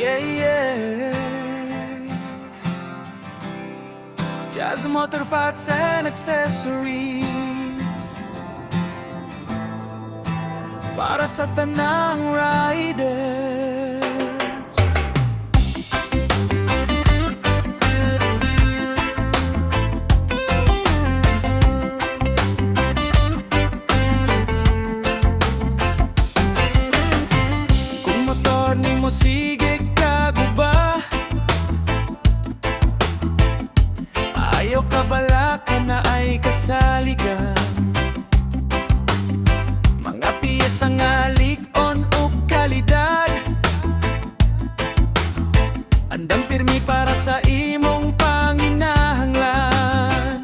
Yeah, yeah. Jazz Motor Parts and Accessories, para sa tanang riders. Kung motor ni mo sige kaguba, ayaw ka bala ka na ay kasali ka. Mga piyesa nga lik-on o kalidad, andam pirmi para sa imong panginahanglan.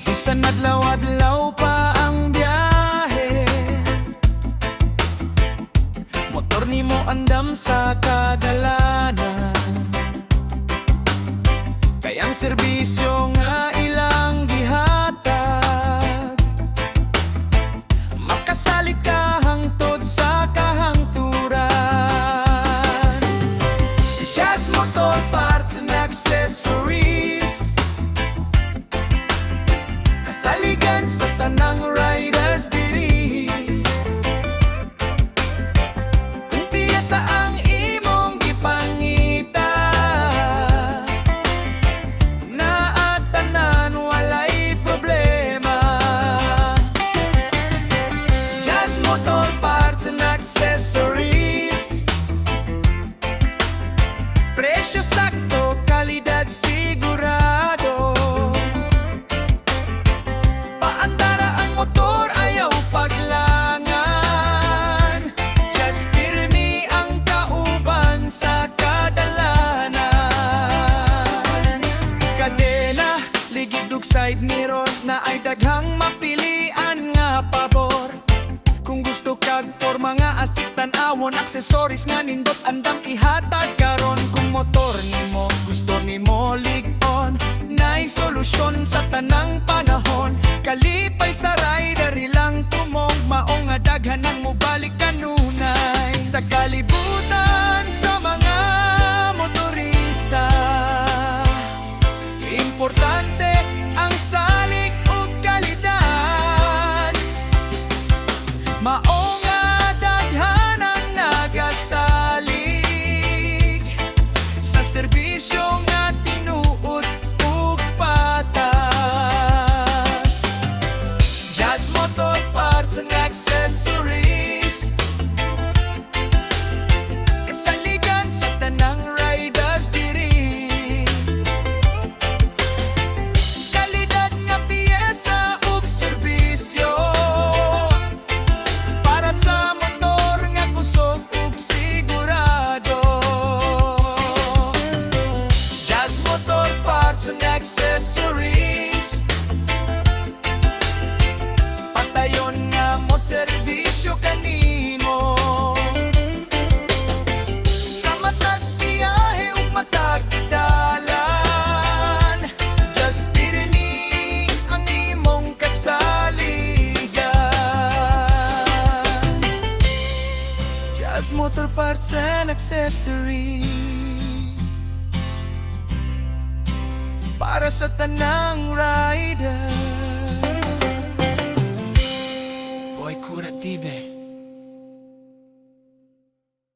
Bisan adlaw-adlaw pa ang biyahe, motor nimo andam sa kadalanan. Kayang serbisyo nga ilang gihatag, makasalit ka hangtod sa kahangturan. Jazz Motor Parts and Accessories, kasaligan sa tanang riders diri. Kung piyesa ang imong gipangita, na tanan walay problema. Jazz Motor Parts and Accessories, presyo sakto, kalidad sigurado. Paandara ang motor, ayaw paglangan. Just pirmi ang kauban sa kadalanan. Kadena, ligid ug side mirror, na ay daghang mapilian nga pabor. Kung gusto kag for mga astik tan-awon, accessories nga nindot andam ihatag karon. Kung motor nimo gusto nimo lig-on, nay solusyon sa tanang panahon. Kalipay sa rider ilang tumong, mao nga daghan ang mobalik kanunay. Sa kalibutan sa mga motorista, importante ang salik ug kalidad. Mao nga daghan ang nagasalig sa serbisyo nga tinuod ug patas. Jazz Motor Parts and Accessories, kasaligan sa tanang riders diri. Kalidad nga piyesa ug serbisyo, para sa motor nga kusog ug sigurado. Jazz Motor Parts and Accessories, patayon nga mo serbisyo kanimo. Sa matag biyahe ug matag dalan, just pirmi ang imong kasaligan. Jazz Motor Parts and Accessories, para sa tanang rider.